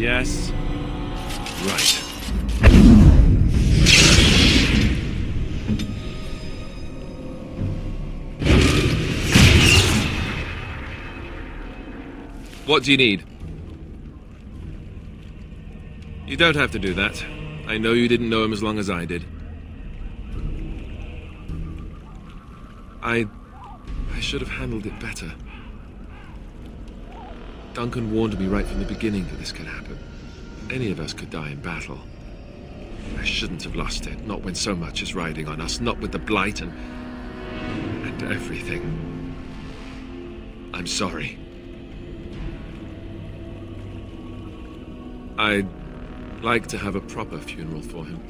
Yes. Right. What do you need? You don't have to do that. I know you didn't know him as long as I did. I should have handled it better. Duncan warned me right from the beginning that this could happen. Any of us could die in battle. I shouldn't have lost it, not when so much is riding on us, not with the Blight and everything. I'm sorry. I'd like to have a proper funeral for him.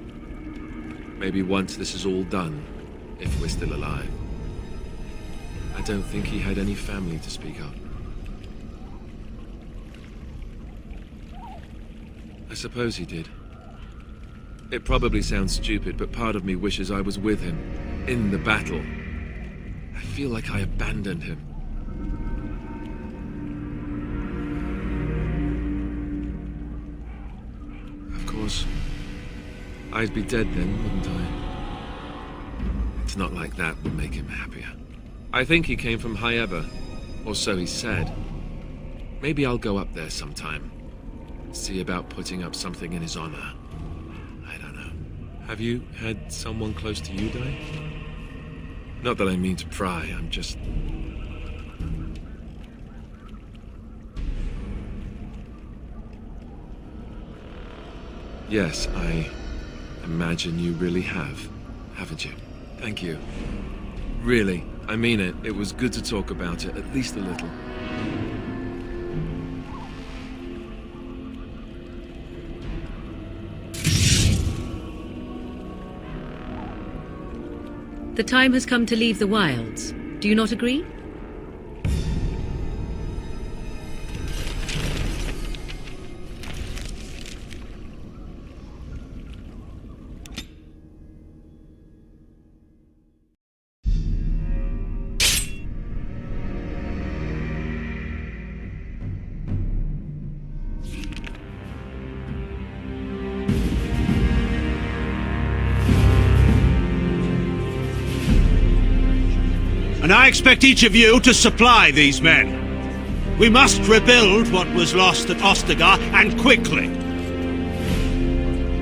Maybe once this is all done, if we're still alive. I don't think he had any family to speak of. I suppose he did. It probably sounds stupid, but part of me wishes I was with him, in the battle. I feel like I abandoned him. Of course, I'd be dead then, wouldn't I? It's not like that would make him happier. I think he came from High-Ever, or so he said. Maybe I'll go up there sometime. See about putting up something in his honor. I don't know. Have you had someone close to you die? Not that I mean to pry, I'm just... Yes, I imagine you really have, haven't you? Thank you. Really, I mean it. It was good to talk about it, at least a little. The time has come to leave the wilds. Do you not agree? And I expect each of you to supply these men. We must rebuild what was lost at Ostagar, and quickly.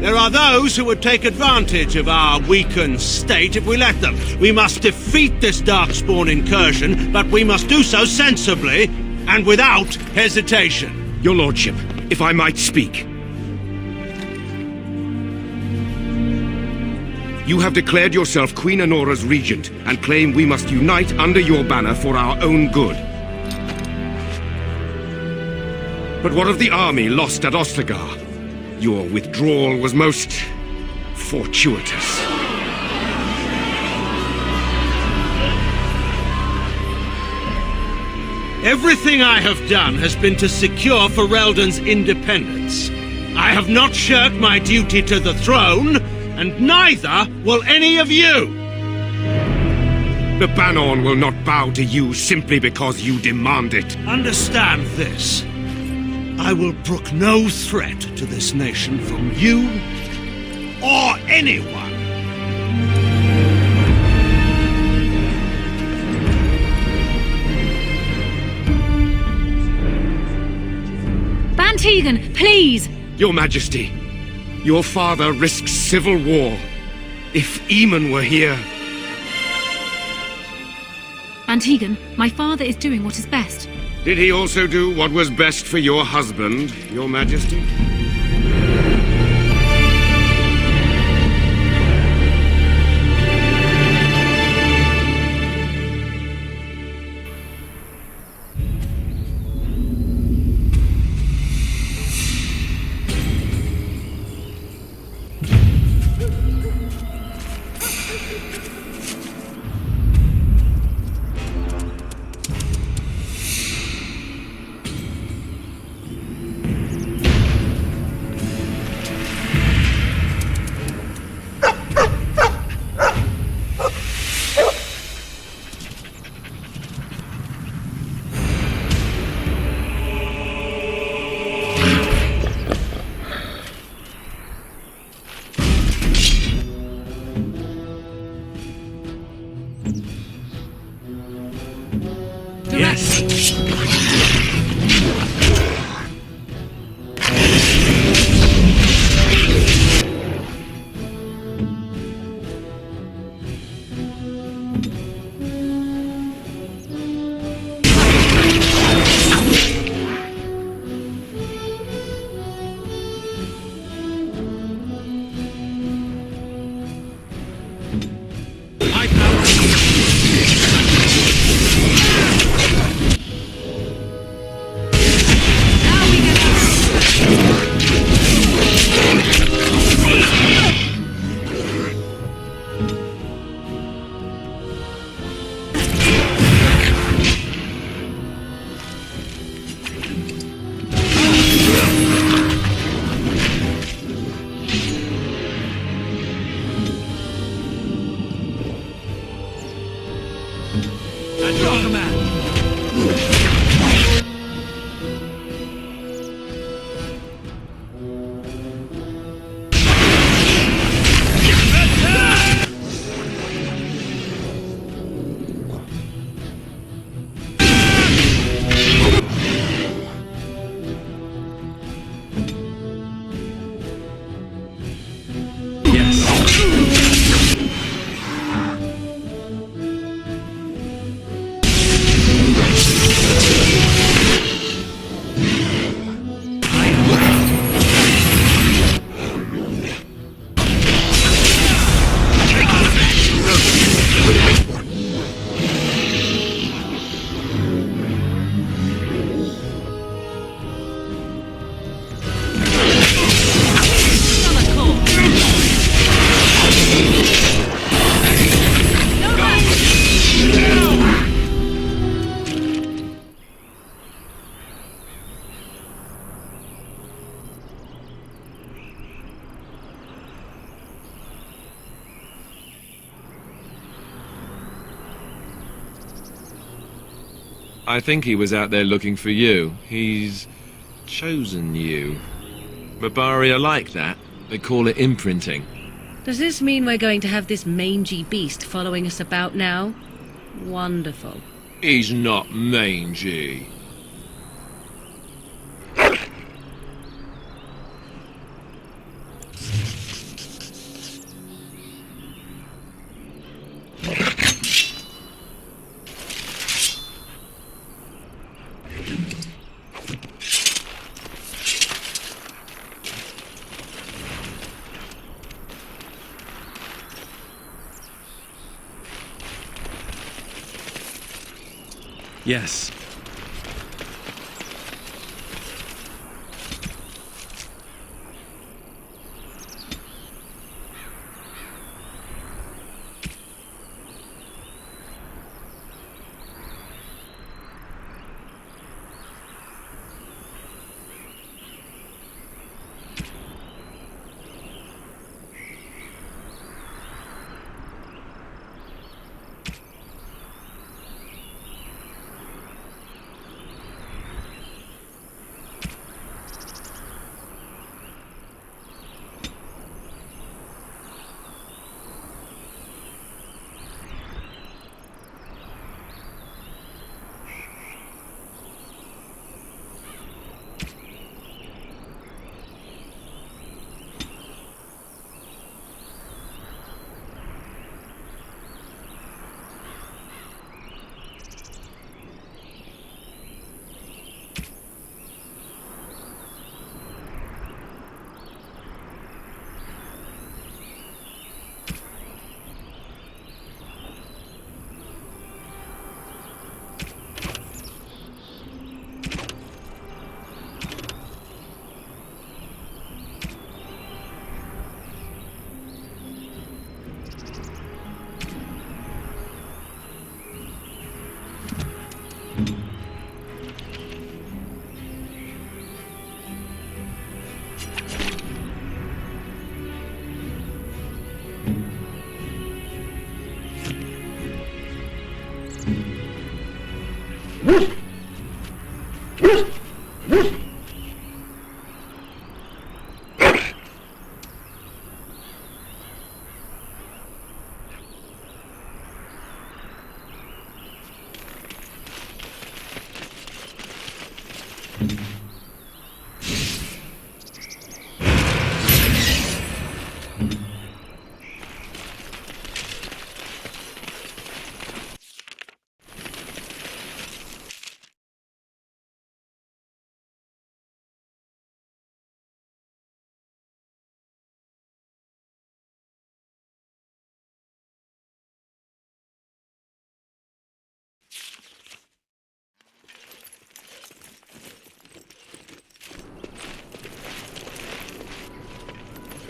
There are those who would take advantage of our weakened state if we let them. We must defeat this Darkspawn incursion, but we must do so sensibly and without hesitation. Your Lordship, if I might speak. You have declared yourself Queen Honora's regent, and claim we must unite under your banner for our own good. But what of the army lost at Ostagar? Your withdrawal was most fortuitous. Everything I have done has been to secure Ferelden's independence. I have not shirked my duty to the throne, and neither will any of you! The Banorn will not bow to you simply because you demand it. Understand this. I will brook no threat to this nation from you or anyone. Van Tegan, please! Your Majesty, your father risks civil war. If Eamon were here... Van Tegan, my father is doing what is best. Did he also do what was best for your husband, Your Majesty? I think he was out there looking for you. He's chosen you. Mabari are like that. They call it imprinting. Does this mean we're going to have this mangy beast following us about now? Wonderful. He's not mangy. Yes.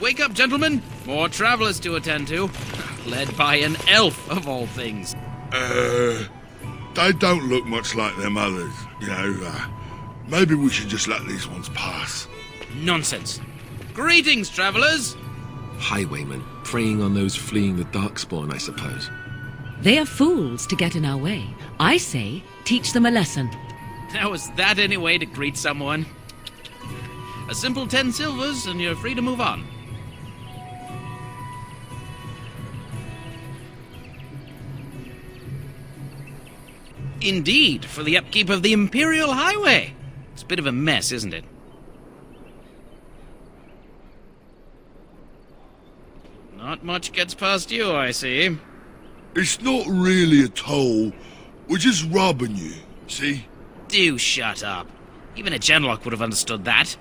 Wake up, gentlemen. More travelers to attend to. Led by an elf, of all things. They don't look much like them others, you know. Maybe we should just let these ones pass. Nonsense. Greetings, travelers. Highwaymen, preying on those fleeing the Darkspawn, I suppose. They are fools to get in our way. I say, teach them a lesson. Now, is that any way to greet someone? A simple 10 silvers, and you're free to move on. Indeed, for the upkeep of the Imperial Highway. It's a bit of a mess, isn't it? Not much gets past you, I see. It's not really a toll. We're just robbing you, see? Do shut up. Even a Genlock would have understood that.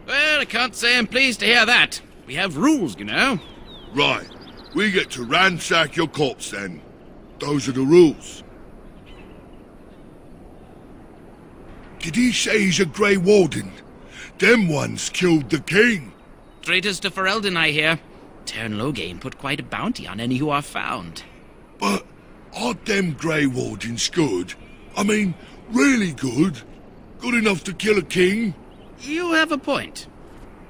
Well, I can't say I'm pleased to hear that. We have rules, you know. Right. We get to ransack your corpse then. Those are the rules. Did he say he's a Grey Warden? Them ones killed the king. Traitors to Ferelden, I hear. Tern Loghain put quite a bounty on any who are found. But aren't them Grey Wardens good? I mean, really good? Good enough to kill a king? You have a point.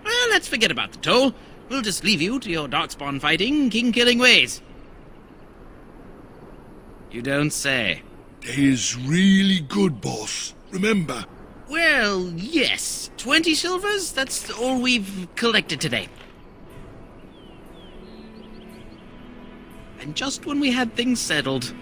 Well, let's forget about the toll. We'll just leave you to your darkspawn fighting, king-killing ways. You don't say. They is really good, boss. Remember? Well, yes. 20 silvers? That's all we've collected today. And just when we had things settled...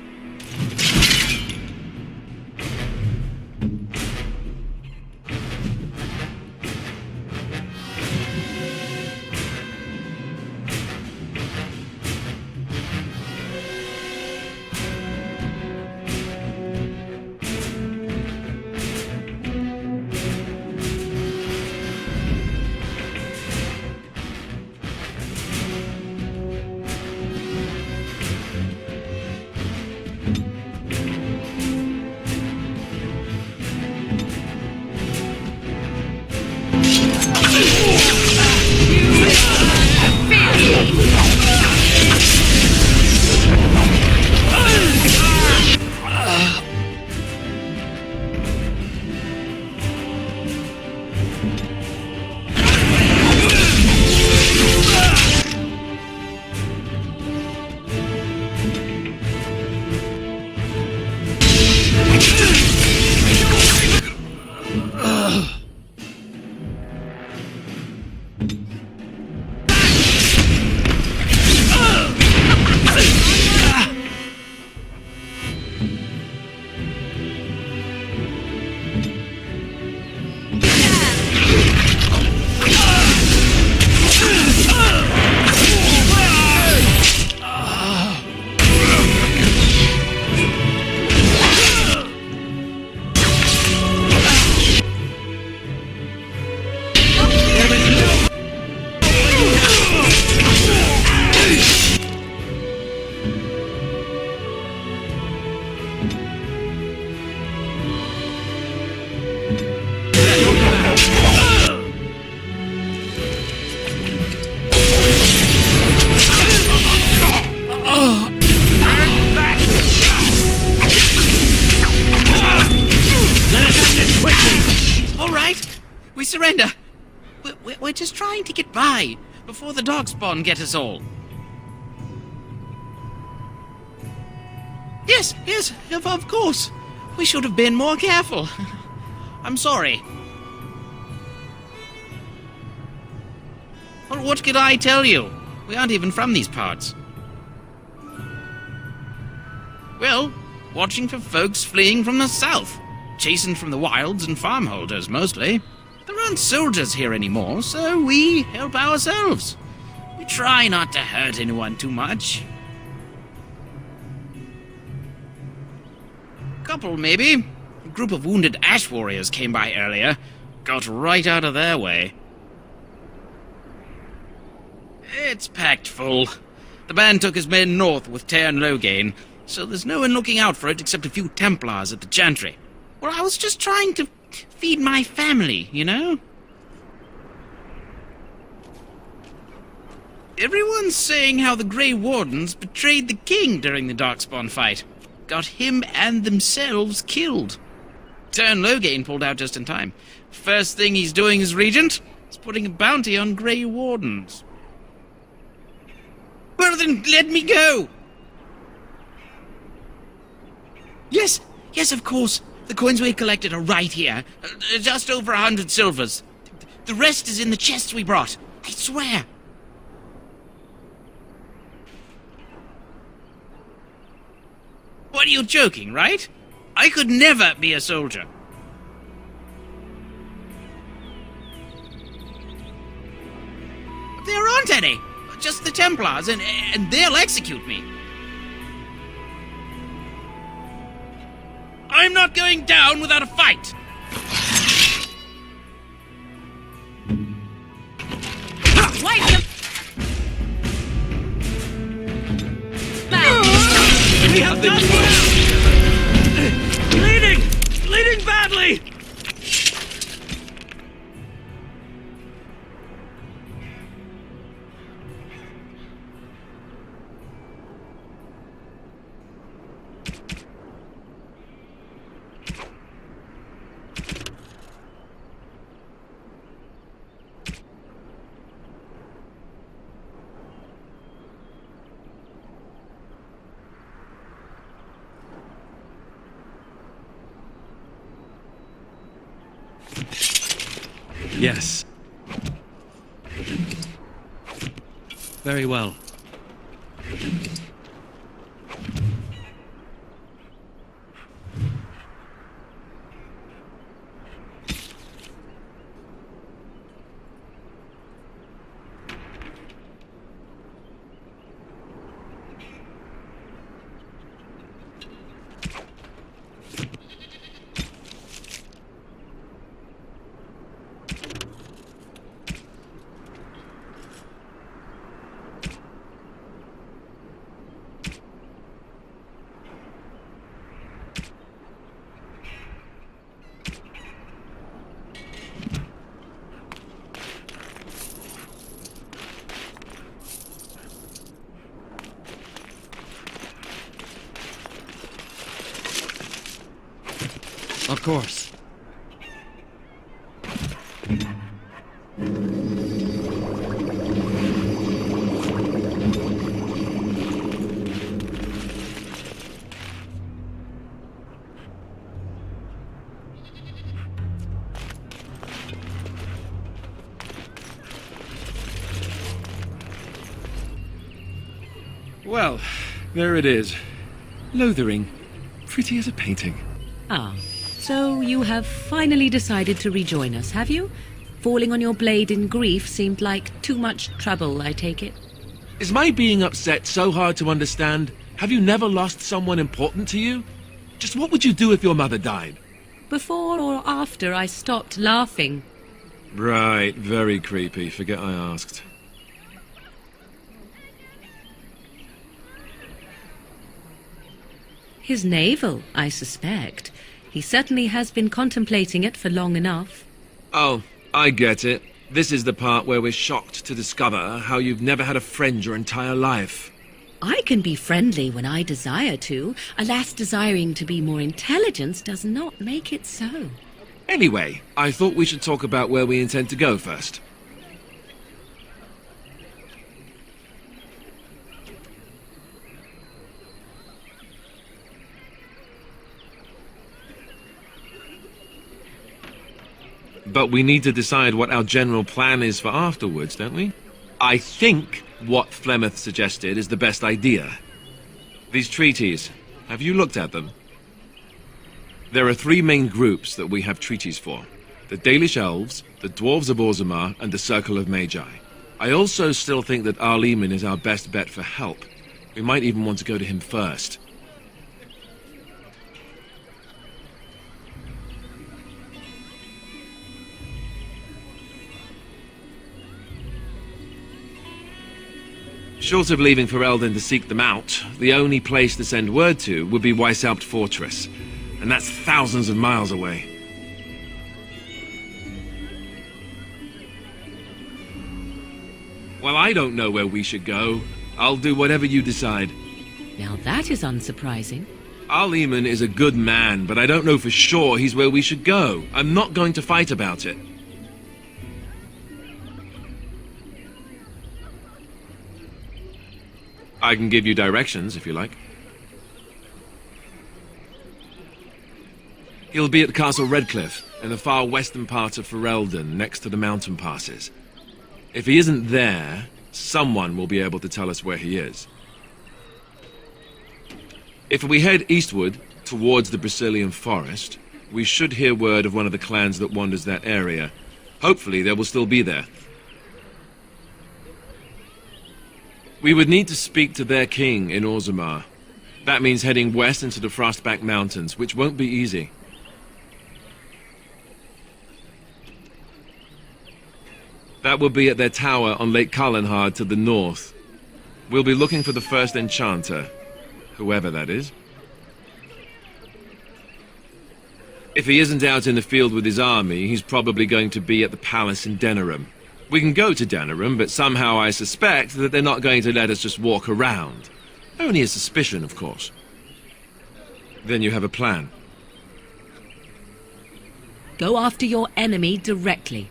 We surrender. We're just trying to get by before the Darkspawn get us all. Yes, of course. We should have been more careful. I'm sorry. Well, what could I tell you? We aren't even from these parts. Well, watching for folks fleeing from the south. Chasing from the wilds and farmholders, mostly. There aren't soldiers here anymore, so we help ourselves. We try not to hurt anyone too much. Couple, maybe. A group of wounded ash warriors came by earlier. Got right out of their way. It's packed full. The band took his men north with Tern Loghain, so there's no one looking out for it except a few Templars at the Chantry. Well, I was just trying to feed my family, you know? Everyone's saying how the Grey Wardens betrayed the king during the Darkspawn fight. Got him and themselves killed. Turn Loghain pulled out just in time. First thing he's doing as regent is putting a bounty on Grey Wardens. Well then, let me go! Yes, of course. The coins we collected are right here. Just over 100 silvers. The rest is in the chests we brought. I swear. What, are you joking, right? I could never be a soldier. There aren't any. Just the Templars, and they'll execute me. I'm not going down without a fight! Wait a... We have done Bleeding badly! Yes. Very well. Of course. Well, there it is. Lothering. Pretty as a painting. Ah, so you have finally decided to rejoin us, have you? Falling on your blade in grief seemed like too much trouble, I take it. Is my being upset so hard to understand? Have you never lost someone important to you? Just what would you do if your mother died? Before or after I stopped laughing? Right, very creepy. Forget I asked. His navel, I suspect. He certainly has been contemplating it for long enough. Oh, I get it. This is the part where we're shocked to discover how you've never had a friend your entire life. I can be friendly when I desire to. Alas, desiring to be more intelligent does not make it so. Anyway, I thought we should talk about where we intend to go first. But we need to decide what our general plan is for afterwards, don't we? I think what Flemeth suggested is the best idea. These treaties, have you looked at them? There are three main groups that we have treaties for. The Dalish Elves, the Dwarves of Orzammar, and the Circle of Magi. I also still think that Arleman is our best bet for help. We might even want to go to him first. Short of leaving for Eldon to seek them out, the only place to send word to would be Weishaupt Fortress, and that's thousands of miles away. I don't know where we should go. I'll do whatever you decide. Now that is unsurprising. Al-Eman is a good man, but I don't know for sure he's where we should go. I'm not going to fight about it. I can give you directions, if you like. He'll be at Castle Redcliffe, in the far western part of Ferelden, next to the mountain passes. If he isn't there, someone will be able to tell us where he is. If we head eastward, towards the Brazilian forest, we should hear word of one of the clans that wanders that area. Hopefully they will still be there. We would need to speak to their king in Orzammar. That means heading west into the Frostback Mountains, which won't be easy. That will be at their tower on Lake Calenhard to the north. We'll be looking for the first enchanter, whoever that is. If he isn't out in the field with his army, he's probably going to be at the palace in Denerim. We can go to Denerim, but somehow I suspect that they're not going to let us just walk around. Only a suspicion, of course. Then you have a plan. Go after your enemy directly.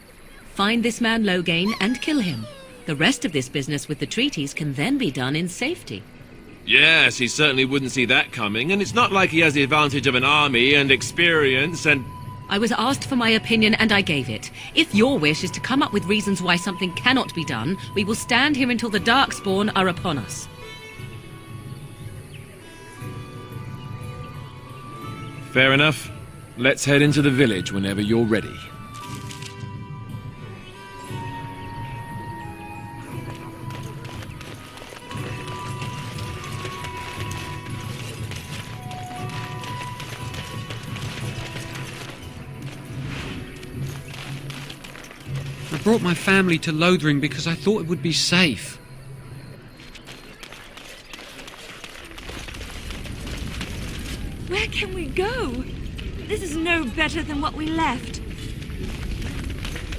Find this man Loghain and kill him. The rest of this business with the treaties can then be done in safety. Yes, he certainly wouldn't see that coming, and it's not like he has the advantage of an army and experience and... I was asked for my opinion and I gave it. If your wish is to come up with reasons why something cannot be done, we will stand here until the Darkspawn are upon us. Fair enough. Let's head into the village whenever you're ready. I brought my family to Lothering because I thought it would be safe. Where can we go? This is no better than what we left.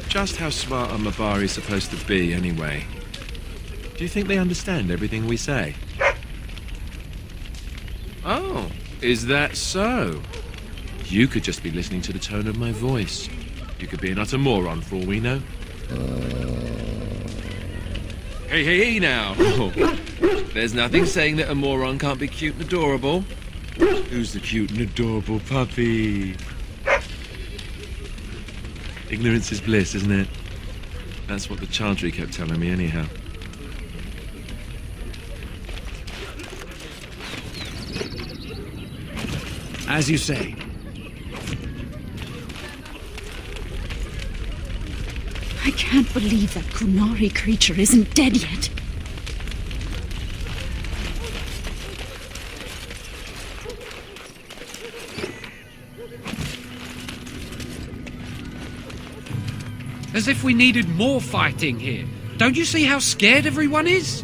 Just how smart are Mabari supposed to be, anyway? Do you think they understand everything we say? Oh, is that so? You could just be listening to the tone of my voice. You could be an utter moron for all we know. Hey now! There's nothing saying that a moron can't be cute and adorable. Who's the cute and adorable puppy? Ignorance is bliss, isn't it? That's what the Chantry kept telling me anyhow. As you say. I can't believe that Kunari creature isn't dead yet. As if we needed more fighting here. Don't you see how scared everyone is?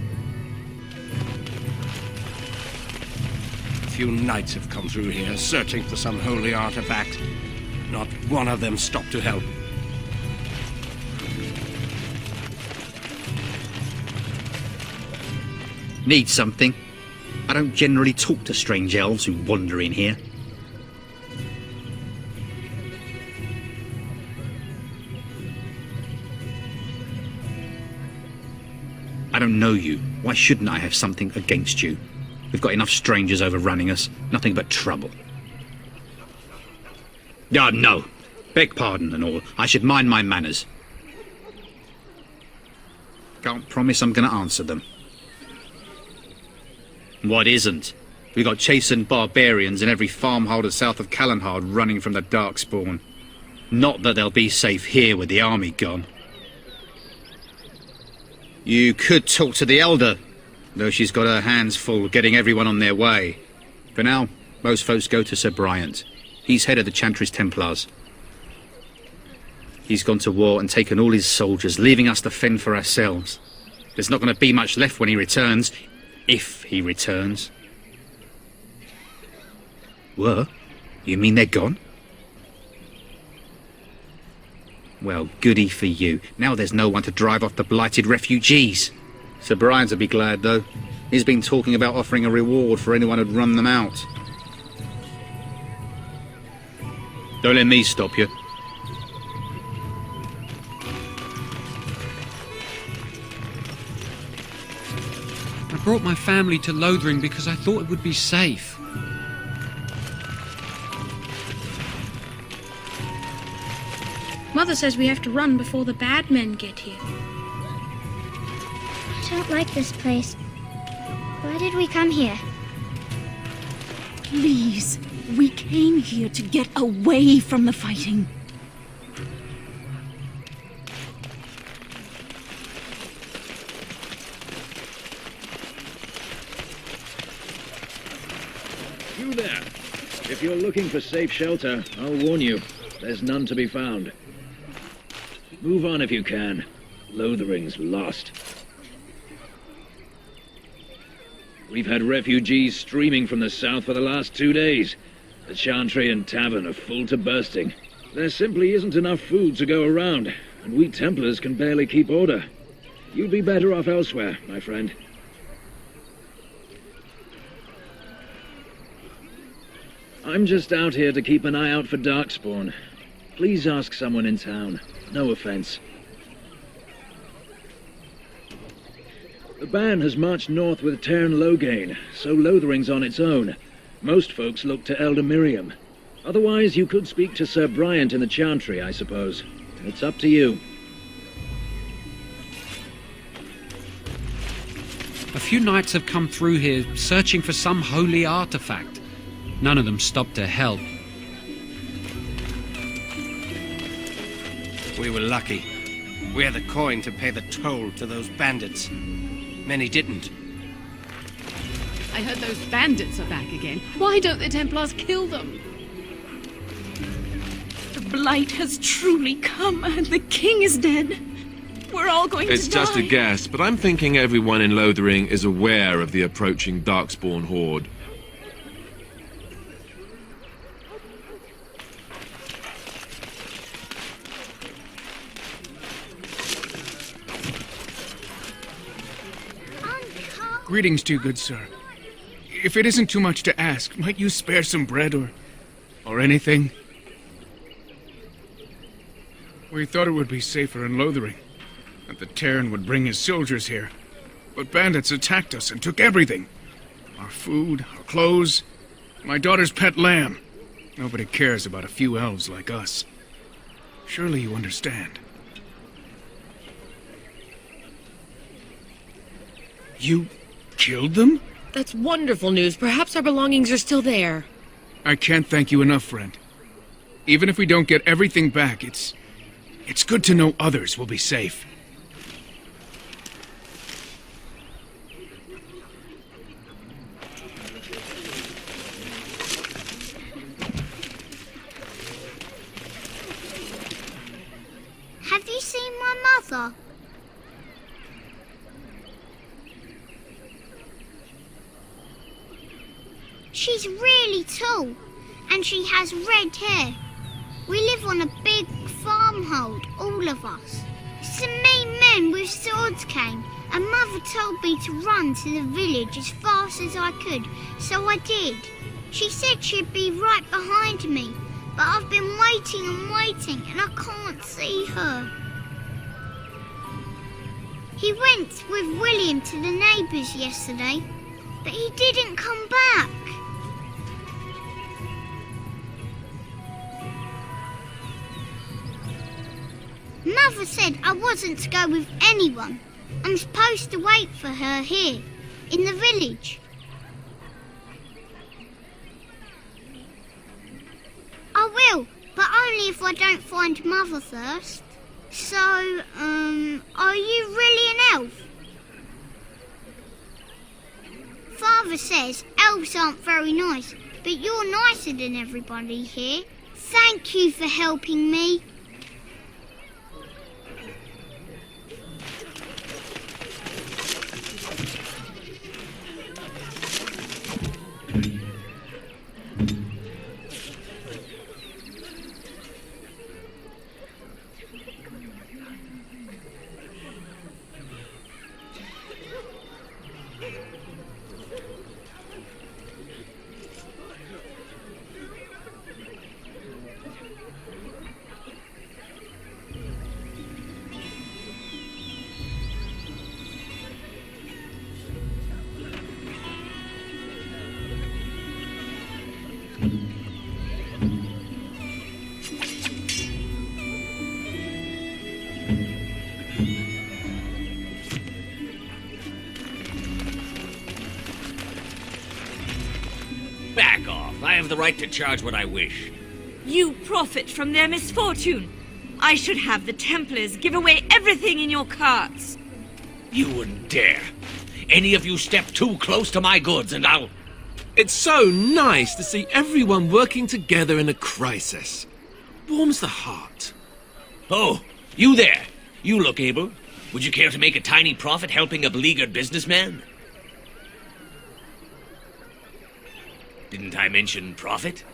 A few knights have come through here, searching for some holy artifact. Not one of them stopped to help. Need something? I don't generally talk to strange elves who wander in here. I don't know you. Why shouldn't I have something against you? We've got enough strangers overrunning us. Nothing but trouble. No. Beg pardon and all. I should mind my manners. Can't promise I'm going to answer them. What isn't? We've got chastened barbarians in every farmholder south of Calenhard running from the Darkspawn. Not that they'll be safe here with the army gone. You could talk to the Elder, though she's got her hands full getting everyone on their way. For now, most folks go to Sir Bryant. He's head of the Chantry's Templars. He's gone to war and taken all his soldiers, leaving us to fend for ourselves. There's not going to be much left when he returns. If he returns. What? You mean they're gone? Well, goody for you. Now there's no one to drive off the blighted refugees. Sir Brian'd be glad, though. He's been talking about offering a reward for anyone who'd run them out. Don't let me stop you. I brought my family to Lothering because I thought it would be safe. Mother says we have to run before the bad men get here. I don't like this place. Why did we come here? Please, we came here to get away from the fighting. You there. If you're looking for safe shelter, I'll warn you, there's none to be found. Move on if you can. Lothering's lost. We've had refugees streaming from the south for the last 2 days. The Chantry and Tavern are full to bursting. There simply isn't enough food to go around, and we Templars can barely keep order. You'd be better off elsewhere, my friend. I'm just out here to keep an eye out for Darkspawn. Please ask someone in town. No offense. The band has marched north with Tairn Loghain, so Lothering's on its own. Most folks look to Elder Miriam. Otherwise, you could speak to Sir Bryant in the Chantry, I suppose. It's up to you. A few knights have come through here searching for some holy artifact. None of them stopped to help. We were lucky. We had the coin to pay the toll to those bandits. Many didn't. I heard those bandits are back again. Why don't the Templars kill them? The blight has truly come, and the king is dead. We're all going to die. It's just a guess, but I'm thinking everyone in Lothering is aware of the approaching Darkspawn horde. Greetings to you, good sir. If it isn't too much to ask, might you spare some bread or anything? We thought it would be safer in Lothering, that the Tairn would bring his soldiers here. But bandits attacked us and took everything. Our food, our clothes, my daughter's pet lamb. Nobody cares about a few elves like us. Surely you understand. You killed them? That's wonderful news. Perhaps our belongings are still there. I can't thank you enough, friend. Even if we don't get everything back, it's good to know others will be safe. Have you seen my mother? She's really tall, and she has red hair. We live on a big farmhold, all of us. Some mean men with swords came, and Mother told me to run to the village as fast as I could, so I did. She said she'd be right behind me, but I've been waiting and waiting, and I can't see her. He went with William to the neighbours yesterday, but he didn't come back. Mother said I wasn't to go with anyone. I'm supposed to wait for her here, in the village. I will, but only if I don't find Mother first. So, are you really an elf? Father says elves aren't very nice, but you're nicer than everybody here. Thank you for helping me. I have the right to charge what I wish. You profit from their misfortune. I should have the Templars give away everything in your carts. You wouldn't dare. Any of you step too close to my goods and I'll... It's so nice to see everyone working together in a crisis. Warms the heart. Oh, you there. You look able. Would you care to make a tiny profit helping a beleaguered businessman? Didn't I mention profit?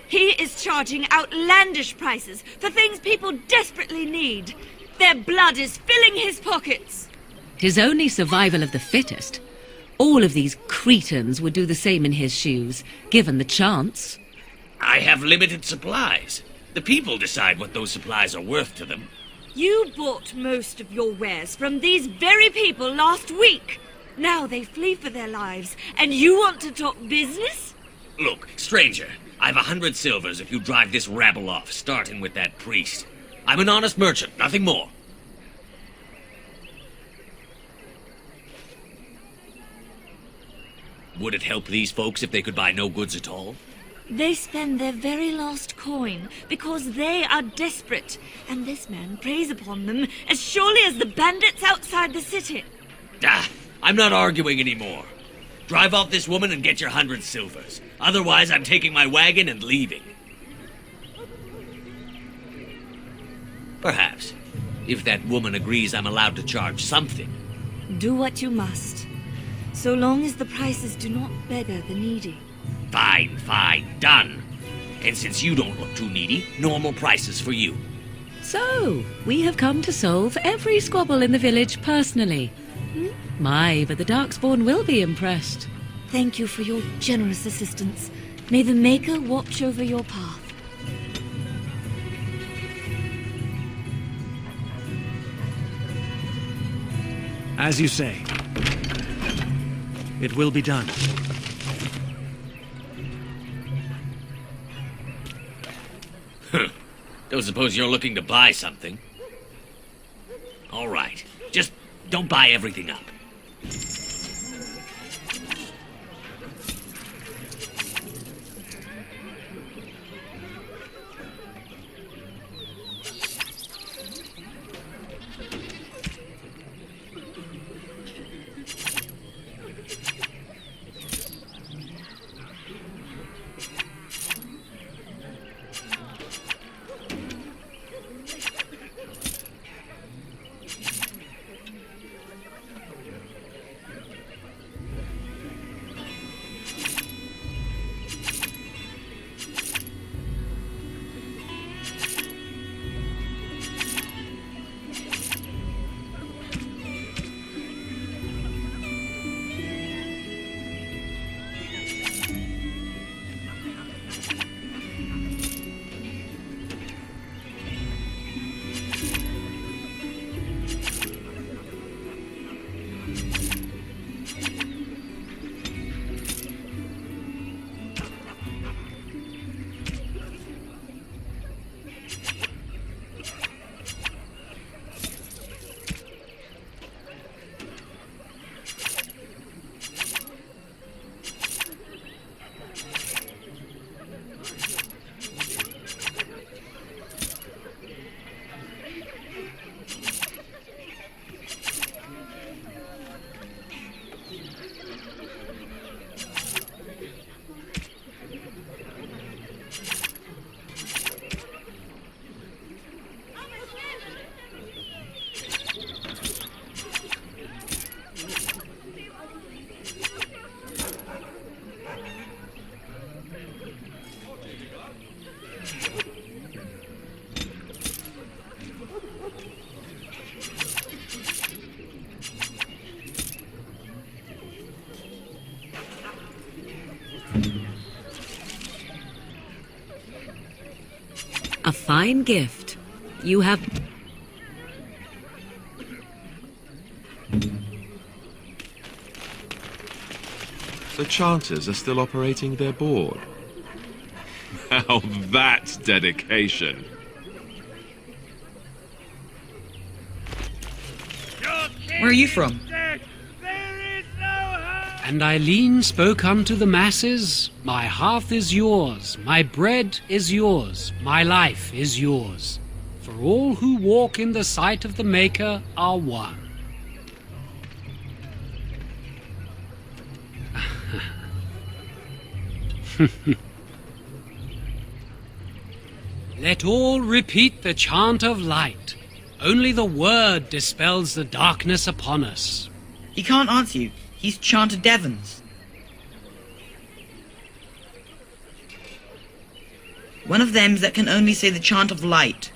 He is charging outlandish prices for things people desperately need. Their blood is filling his pockets. 'Tis only survival of the fittest. All of these cretins would do the same in his shoes, given the chance. I have limited supplies. The people decide what those supplies are worth to them. You bought most of your wares from these very people last week. Now they flee for their lives, and you want to talk business? Look, stranger, I've 100 silvers if you drive this rabble off, starting with that priest. I'm an honest merchant, nothing more. Would it help these folks if they could buy no goods at all? They spend their very last coin because they are desperate, and this man preys upon them as surely as the bandits outside the city. Ah, I'm not arguing anymore. Drive off this woman and get your 100 silvers. Otherwise, I'm taking my wagon and leaving. Perhaps, if that woman agrees I'm allowed to charge something. Do what you must, so long as the prices do not beggar the needy. Fine, fine, done. And since you don't look too needy, normal prices for you. So, we have come to solve every squabble in the village personally. My, but the Darkspawn will be impressed. Thank you for your generous assistance. May the Maker watch over your path. As you say. It will be done. Don't suppose you're looking to buy something? All right. Just don't buy everything up. A fine gift. You have... The chanters are still operating their board. Now that's dedication. Where are you from? And Eileen spoke unto the masses, My hearth is yours, my bread is yours, my life is yours. For all who walk in the sight of the Maker are one. Let all repeat the chant of light. Only the word dispels the darkness upon us. He can't answer you. He's chanted Devons. One of them's that can only say the chant of light.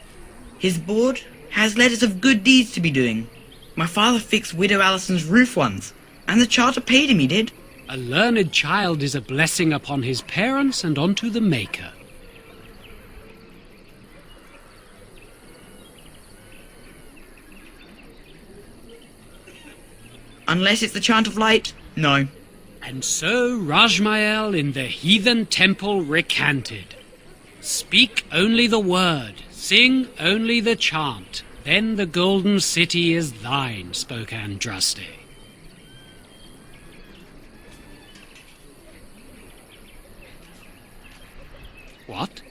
His board has letters of good deeds to be doing. My father fixed Widow Allison's roof once, and the charter paid him, he did. A learned child is a blessing upon his parents and unto the Maker. Unless it's the chant of light, no. And so Rajmael in the heathen temple recanted. Speak only the word, sing only the chant, then the golden city is thine, spoke Andraste. What?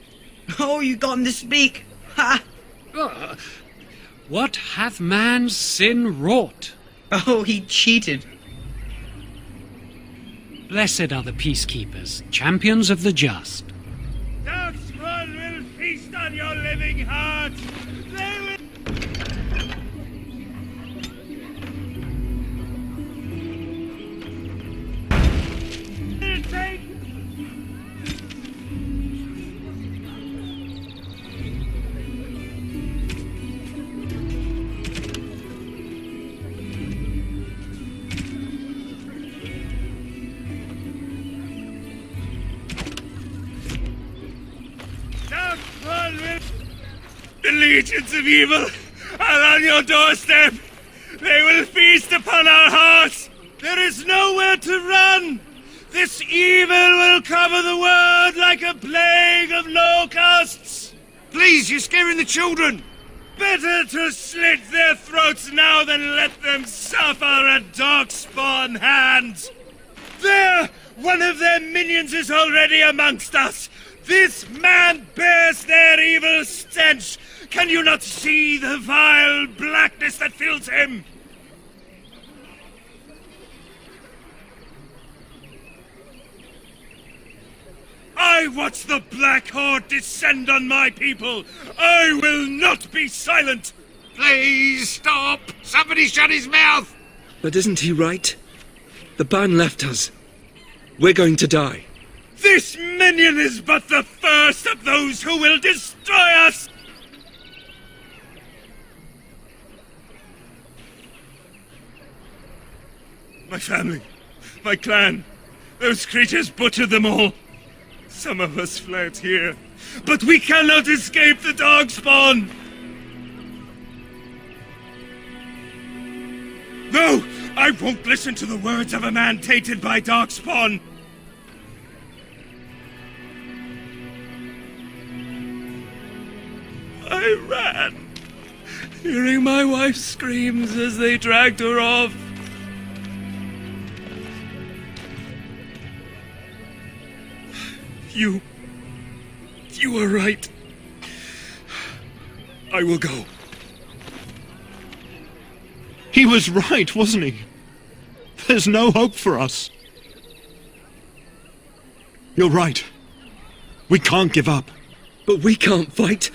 Oh, you got him to speak! Ha! What hath man's sin wrought? Oh, he cheated. Blessed are the peacekeepers, champions of the just. Darkspawn will feast on your living hearts! They will... take... The legions of evil are on your doorstep. They will feast upon our hearts. There is nowhere to run. This evil will cover the world like a plague of locusts. Please, you're scaring the children. Better to slit their throats now than let them suffer at Darkspawn hands. There, one of their minions is already amongst us. This man bears their evil stench. Can you not see the vile blackness that fills him? I watch the Black Horde descend on my people. I will not be silent. Please stop. Somebody shut his mouth. But isn't he right? The ban left us. We're going to die. This minion is but the first of those who will destroy us! My family, my clan, those creatures butchered them all. Some of us fled here, but we cannot escape the Darkspawn! No! I won't listen to the words of a man tainted by Darkspawn! I ran, hearing my wife's screams as they dragged her off. You were right. I will go. He was right, wasn't he? There's no hope for us. You're right. We can't give up. But we can't fight.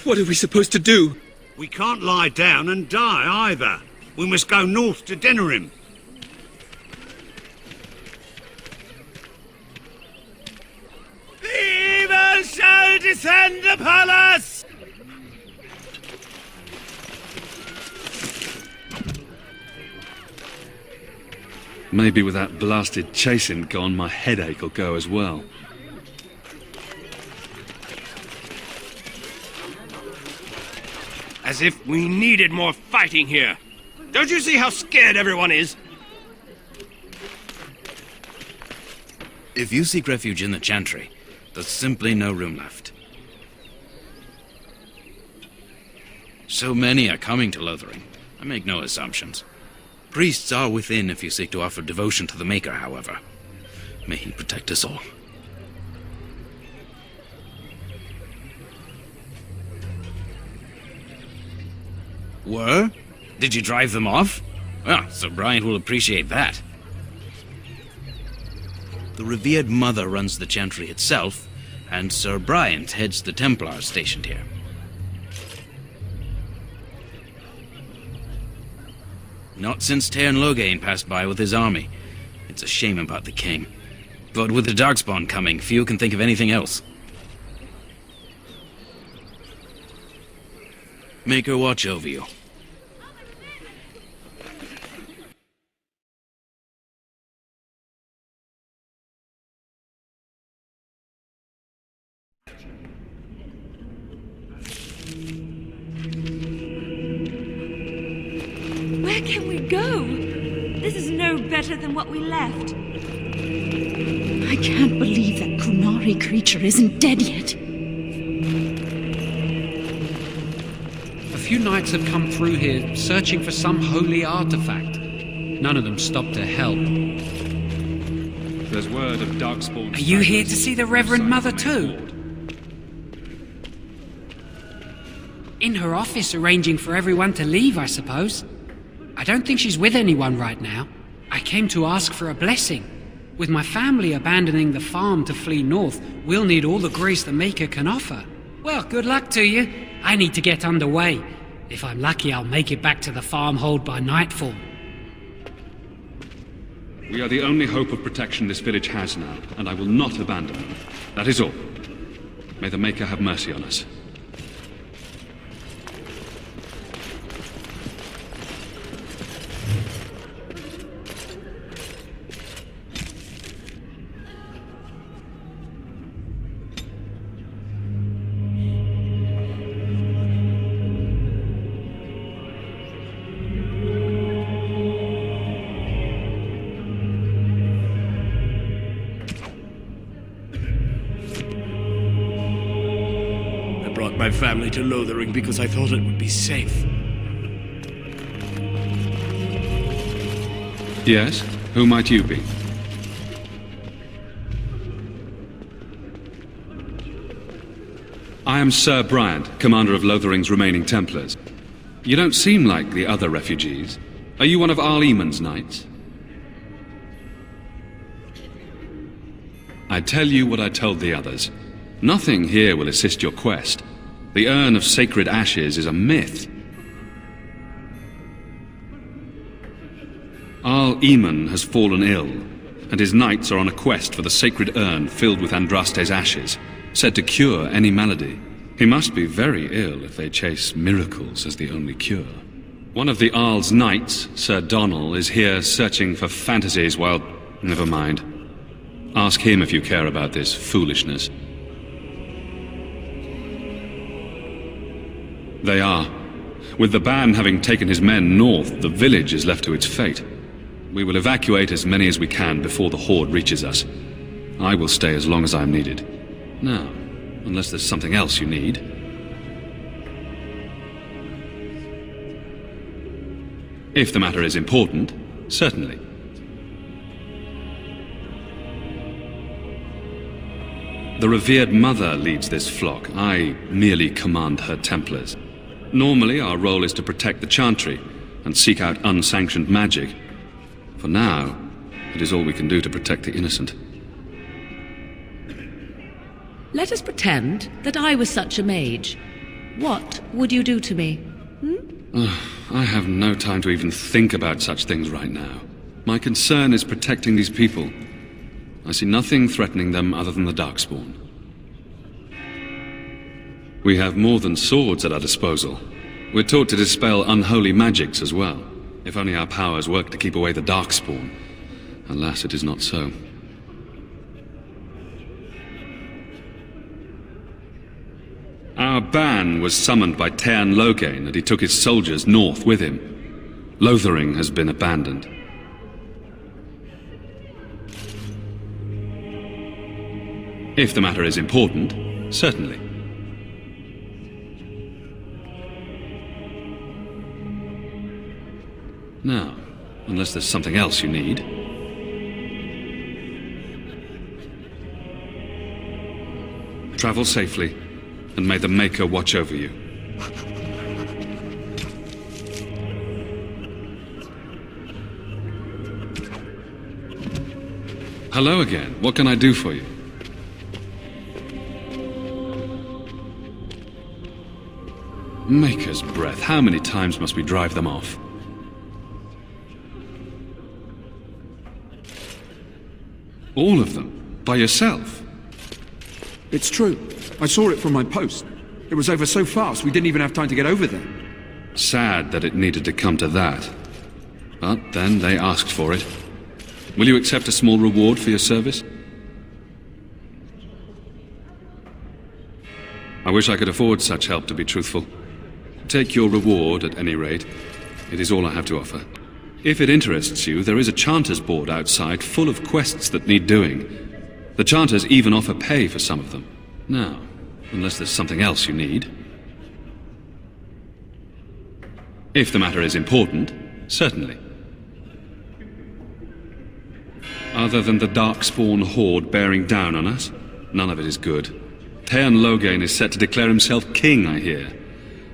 What are we supposed to do? We can't lie down and die either. We must go north to Denerim. The evil shall descend upon us! Maybe with that blasted chasing gone, my headache will go as well. As if we needed more fighting here. Don't you see how scared everyone is? If you seek refuge in the Chantry, there's simply no room left. So many are coming to Lothering. I make no assumptions. Priests are within if you seek to offer devotion to the Maker, however. May he protect us all. Were? Did you drive them off? Well, Sir Bryant will appreciate that. The revered mother runs the chantry itself, and Sir Bryant heads the Templars stationed here. Not since Tairn Loghain passed by with his army. It's a shame about the king. But with the Darkspawn coming, few can think of anything else. Make her watch over you. Where can we go? This is no better than what we left. I can't believe that Kunari creature isn't dead yet. A few knights have come through here searching for some holy artifact. None of them stopped to help. There's word of Darkspawn. Are you here to see the Reverend Mother too? In her office arranging for everyone to leave, I suppose. I don't think she's with anyone right now. I came to ask for a blessing. With my family abandoning the farm to flee north, we'll need all the grace the Maker can offer. Well, good luck to you. I need to get underway. If I'm lucky, I'll make it back to the farmhold by nightfall. We are the only hope of protection this village has now, and I will not abandon them. That is all. May the Maker have mercy on us. My family to Lothering because I thought it would be safe. Yes? Who might you be? I am Sir Bryant, commander of Lothering's remaining Templars. You don't seem like the other refugees. Are you one of Arl Eamon's knights? I tell you what I told the others. Nothing here will assist your quest. The urn of sacred ashes is a myth. Arl Eamon has fallen ill, and his knights are on a quest for the sacred urn filled with Andraste's ashes, said to cure any malady. He must be very ill if they chase miracles as the only cure. One of the Arl's knights, Sir Donnell, is here searching for fantasies while... Never mind. Ask him if you care about this foolishness. They are. With the ban having taken his men north, the village is left to its fate. We will evacuate as many as we can before the horde reaches us. I will stay as long as I am needed. Now, unless there's something else you need. If the matter is important, certainly. The revered mother leads this flock. I merely command her Templars. Normally, our role is to protect the Chantry and seek out unsanctioned magic. For now, it is all we can do to protect the innocent. Let us pretend that I was such a mage. What would you do to me? I have no time to even think about such things right now. My concern is protecting these people. I see nothing threatening them other than the Darkspawn. We have more than swords at our disposal. We're taught to dispel unholy magics as well. If only our powers work to keep away the Darkspawn. Alas, it is not so. Our ban was summoned by Tairn Loghain, and he took his soldiers north with him. Lothering has been abandoned. If the matter is important, certainly. Now, unless there's something else you need. Travel safely, and may the Maker watch over you. Hello again. What can I do for you? Maker's breath. How many times must we drive them off? All of them? By yourself? It's true. I saw it from my post. It was over so fast, we didn't even have time to get over there. Sad that it needed to come to that. But then they asked for it. Will you accept a small reward for your service? I wish I could afford such help, to be truthful. Take your reward, at any rate. It is all I have to offer. If it interests you, there is a Chanters board outside full of quests that need doing. The Chanters even offer pay for some of them. Now, unless there's something else you need. If the matter is important, certainly. Other than the Darkspawn horde bearing down on us, none of it is good. Teyrn Loghain is set to declare himself king, I hear.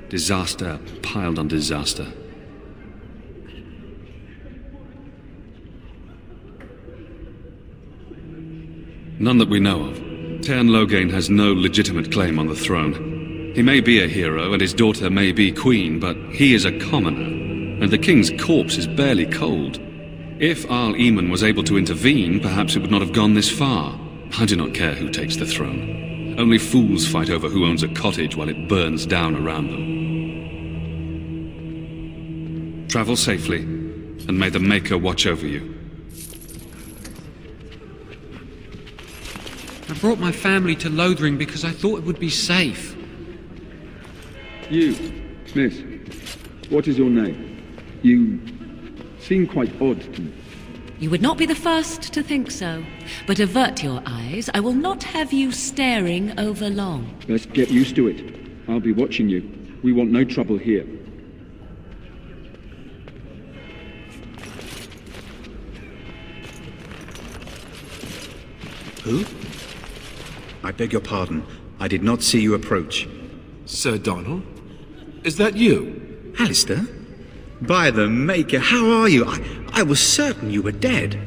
Disaster piled on disaster. None that we know of. Teyrn Loghain has no legitimate claim on the throne. He may be a hero, and his daughter may be queen, but he is a commoner, and the king's corpse is barely cold. If Arl Eamon was able to intervene, perhaps it would not have gone this far. I do not care who takes the throne. Only fools fight over who owns a cottage while it burns down around them. Travel safely, and may the Maker watch over you. I brought my family to Lothering because I thought it would be safe. You, miss, what is your name? You seem quite odd to me. You would not be the first to think so. But avert your eyes. I will not have you staring over long. Let's get used to it. I'll be watching you. We want no trouble here. Who? I beg your pardon. I did not see you approach. Sir Donald? Is that you? Alistair? By the Maker, how are you? I was certain you were dead.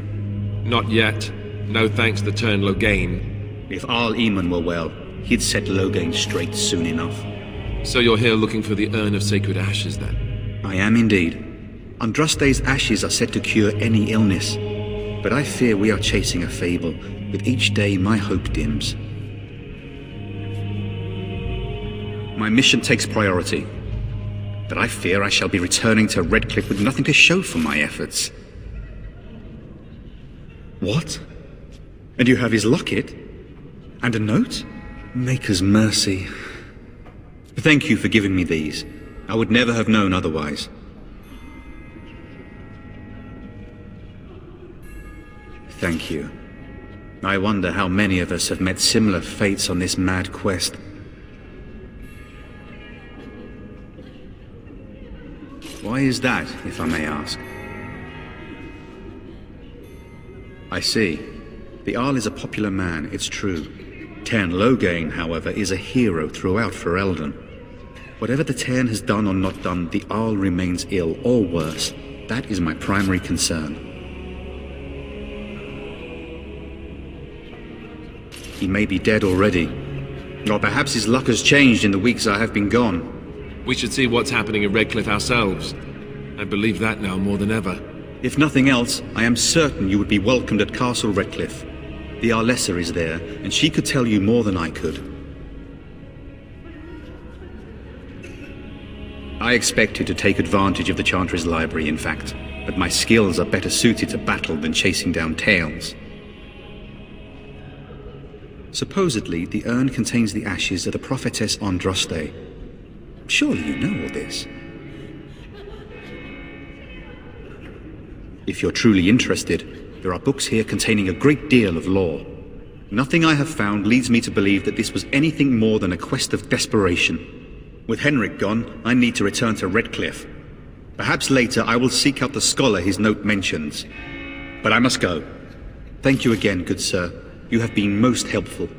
Not yet. No thanks to Teyrn Loghain. If Arl Eamon were well, he'd set Loghain straight soon enough. So you're here looking for the Urn of Sacred Ashes, then? I am indeed. Andraste's ashes are said to cure any illness. But I fear we are chasing a fable. With each day, my hope dims. My mission takes priority. But I fear I shall be returning to Redcliffe with nothing to show for my efforts. What? And you have his locket? And a note? Maker's mercy. Thank you for giving me these. I would never have known otherwise. Thank you. I wonder how many of us have met similar fates on this mad quest. Why is that, if I may ask? I see. The Arl is a popular man, it's true. Teyrn Loghain, however, is a hero throughout Ferelden. Whatever the Teyrn has done or not done, the Arl remains ill, or worse. That is my primary concern. He may be dead already. Or perhaps his luck has changed in the weeks I have been gone. We should see what's happening in Redcliffe ourselves. I believe that now more than ever. If nothing else, I am certain you would be welcomed at Castle Redcliffe. The Arlessa is there, and she could tell you more than I could. I expected to take advantage of the Chantry's library, in fact, but my skills are better suited to battle than chasing down tales. Supposedly, the urn contains the ashes of the prophetess Andraste. Surely you know all this. If you're truly interested, there are books here containing a great deal of lore. Nothing I have found leads me to believe that this was anything more than a quest of desperation. With Henrik gone, I need to return to Redcliffe. Perhaps later I will seek out the scholar his note mentions. But I must go. Thank you again, good sir. You have been most helpful.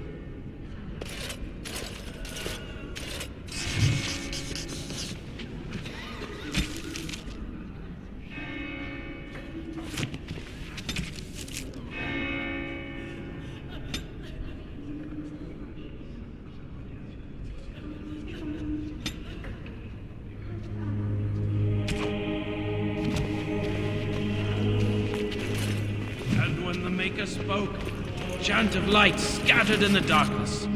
Spoke, chant of light scattered in the darkness.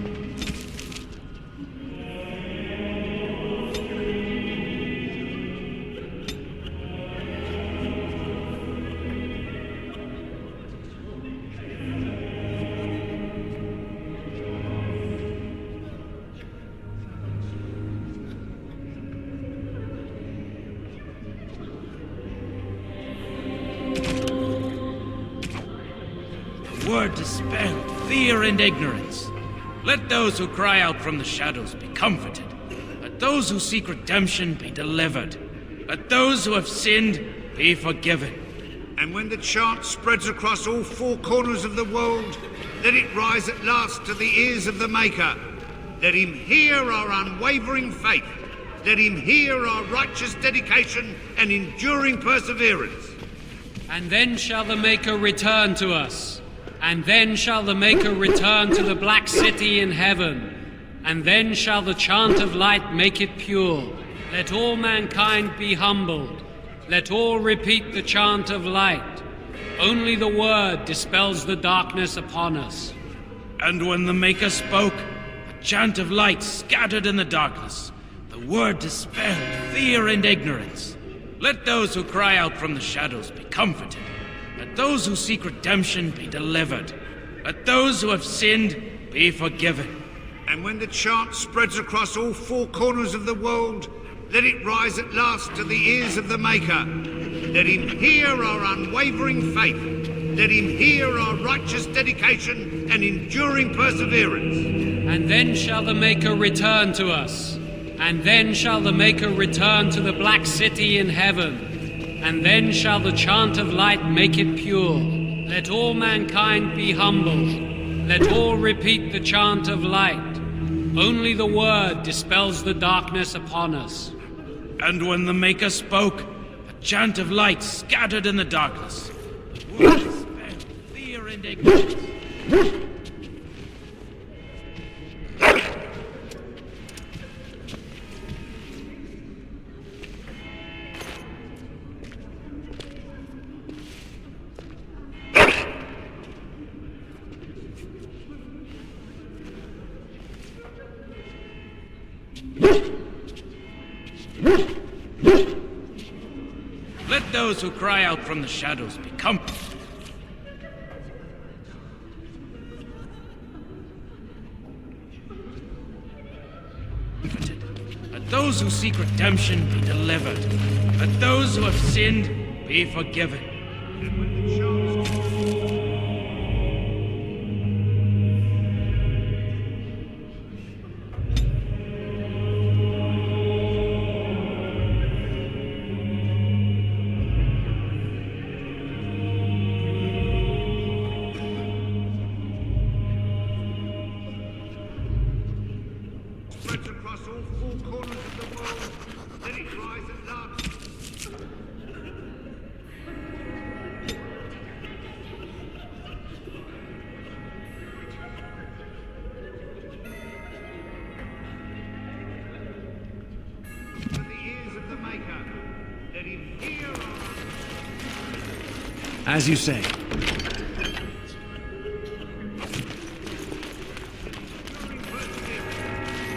Word dispelled fear and ignorance. Let those who cry out from the shadows be comforted. Let those who seek redemption be delivered. Let those who have sinned be forgiven. And when the chant spreads across all four corners of the world, let it rise at last to the ears of the Maker. Let him hear our unwavering faith. Let him hear our righteous dedication and enduring perseverance. And then shall the Maker return to us. And then shall the Maker return to the Black City in heaven. And then shall the chant of light make it pure. Let all mankind be humbled. Let all repeat the chant of light. Only the word dispels the darkness upon us. And when the Maker spoke, a chant of light scattered in the darkness. The word dispelled fear and ignorance. Let those who cry out from the shadows be comforted. Let those who seek redemption be delivered. Let those who have sinned be forgiven. And when the chant spreads across all four corners of the world, let it rise at last to the ears of the Maker. Let him hear our unwavering faith. Let him hear our righteous dedication and enduring perseverance. And then shall the Maker return to us. And then shall the Maker return to the Black City in heaven. And then shall the chant of light make it pure. Let all mankind be humbled. Let all repeat the chant of light. Only the word dispels the darkness upon us. And when the Maker spoke, a chant of light scattered in the darkness. The word dispelled fear and ignorance. Let those who cry out from the shadows be comforted. Let those who seek redemption be delivered. Let those who have sinned be forgiven. As you say.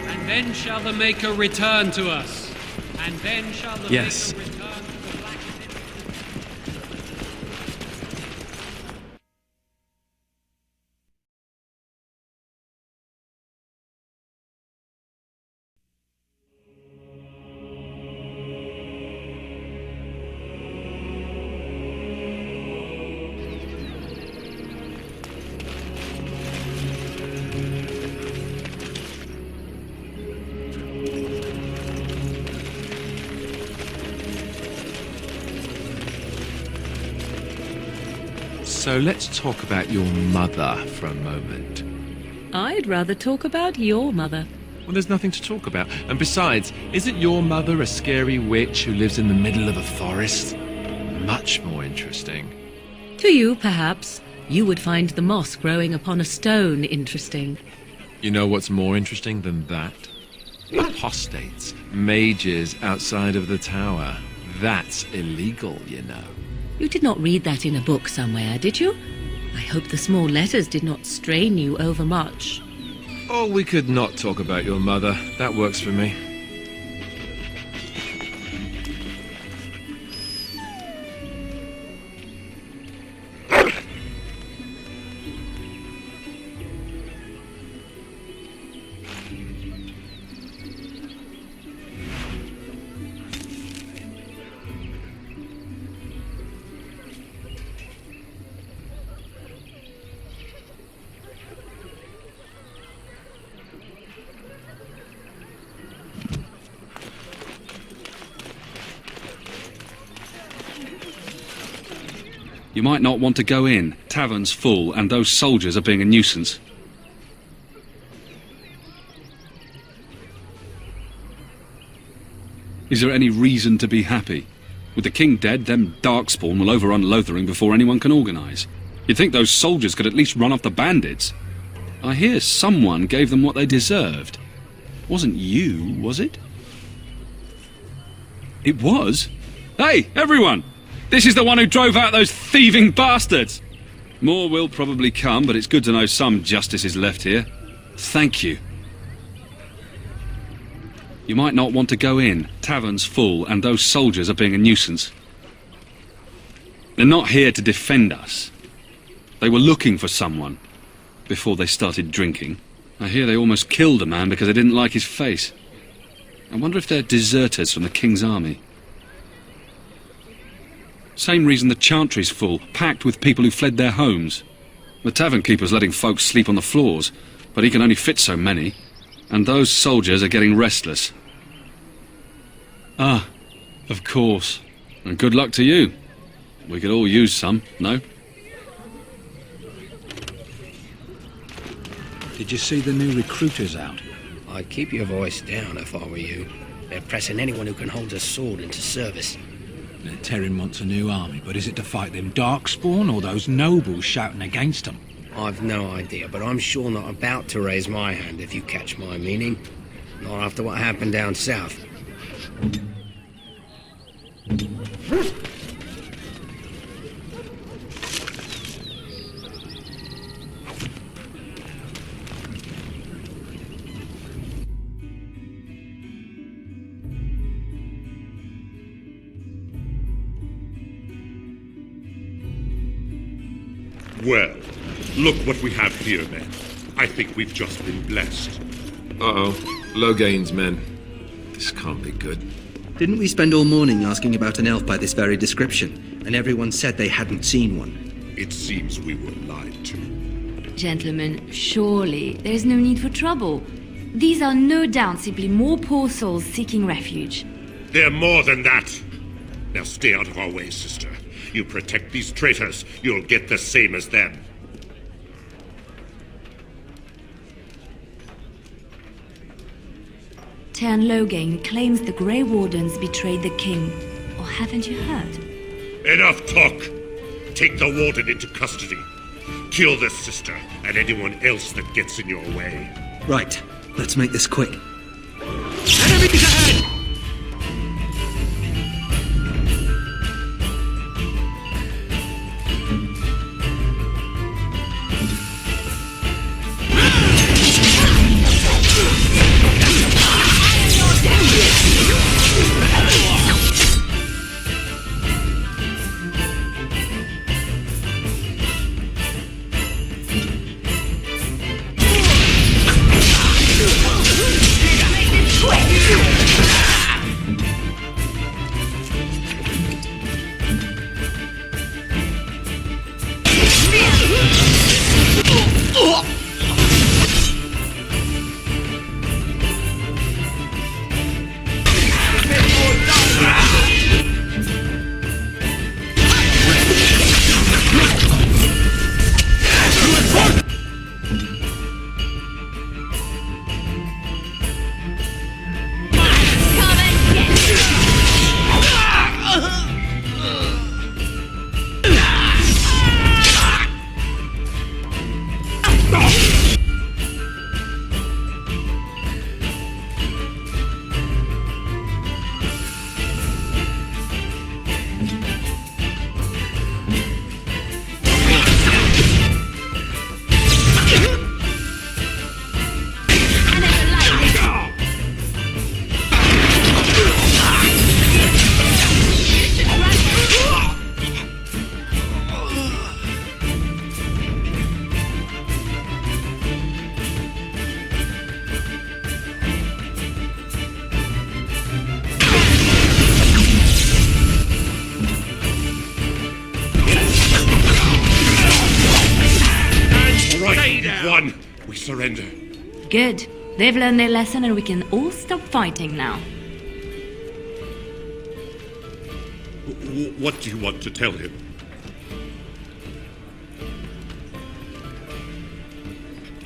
And then shall the Maker return to us. And then shall the Maker return to the Black City. So let's talk about your mother for a moment. I'd rather talk about your mother. Well, there's nothing to talk about. And besides, isn't your mother a scary witch who lives in the middle of a forest? Much more interesting. To you, perhaps. You would find the moss growing upon a stone interesting. You know what's more interesting than that? Apostates, mages outside of the tower. That's illegal, you know. You did not read that in a book somewhere, did you? I hope the small letters did not strain you overmuch. Oh, we could not talk about your mother. That works for me. You might not want to go in. Tavern's full, and those soldiers are being a nuisance. Is there any reason to be happy? With the king dead, them Darkspawn will overrun Lothering before anyone can organise. You'd think those soldiers could at least run off the bandits. I hear someone gave them what they deserved. Wasn't you, was it? It was? Hey, everyone! This is the one who drove out those thieving bastards! More will probably come, but it's good to know some justice is left here. Thank you. You might not want to go in. Tavern's full, and those soldiers are being a nuisance. They're not here to defend us. They were looking for someone before they started drinking. I hear they almost killed a man because they didn't like his face. I wonder if they're deserters from the king's army. Same reason the chantry's full, packed with people who fled their homes. The tavern keeper's letting folks sleep on the floors, but he can only fit so many. And those soldiers are getting restless. Ah, of course. And good luck to you. We could all use some, no? Did you see the new recruiters out? I'd keep your voice down if I were you. They're pressing anyone who can hold a sword into service. Terran wants a new army, but is it to fight them Darkspawn or those nobles shouting against them? I've no idea, but I'm sure not about to raise my hand, if you catch my meaning. Not after what happened down south. Well, look what we have here, men. I think we've just been blessed. Uh-oh. Logain's men. This can't be good. Didn't we spend all morning asking about an elf by this very description, and everyone said they hadn't seen one? It seems we were lied to. Gentlemen, surely there is no need for trouble. These are no doubt simply more poor souls seeking refuge. They're more than that. Now stay out of our way, sister. You protect these traitors, you'll get the same as them. Tern Logain claims the Grey Wardens betrayed the king. Or haven't you heard? Enough talk! Take the warden into custody. Kill this sister and anyone else that gets in your way. Right, let's make this quick. Enemies ahead! Quick! Won. We surrender. Good. They've learned their lesson and we can all stop fighting now. What do you want to tell him?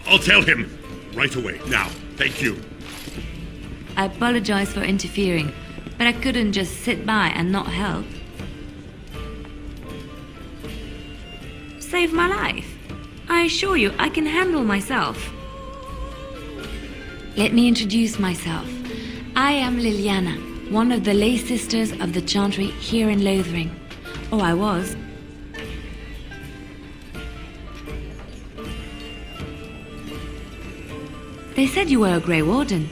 I'll tell him right away. Now. Thank you. I apologize for interfering, but I couldn't just sit by and not help. Save my life. I assure you, I can handle myself. Let me introduce myself. I am Liliana, one of the lay sisters of the Chantry here in Lothering. Oh, I was. They said you were a Grey Warden.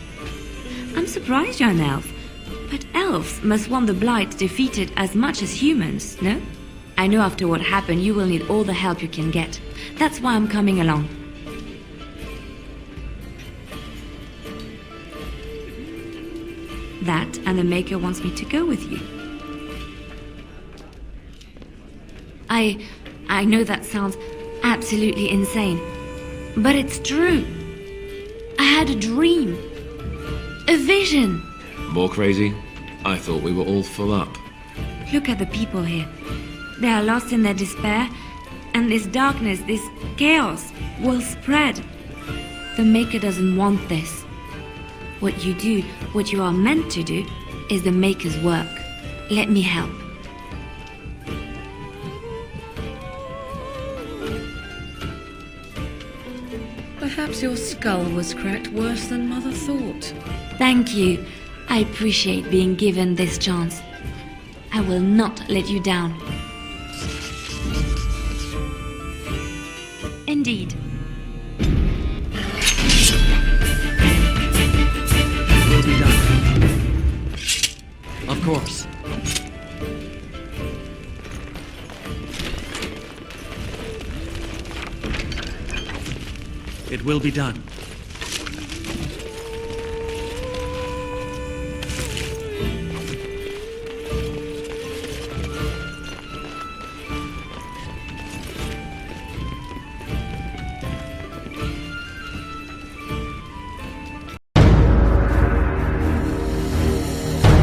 I'm surprised you're an elf. But elves must want the Blight defeated as much as humans, no? I know after what happened you will need all the help you can get. That's why I'm coming along. That and the Maker wants me to go with you. I know that sounds absolutely insane, but it's true. I had a dream. A vision. More crazy? I thought we were all full up. Look at the people here. They are lost in their despair, and this darkness, this chaos, will spread. The Maker doesn't want this. What you do, what you are meant to do, is the Maker's work. Let me help. Perhaps your skull was cracked worse than Mother thought. Thank you. I appreciate being given this chance. I will not let you down. Indeed. Will be done. Of course. It will be done.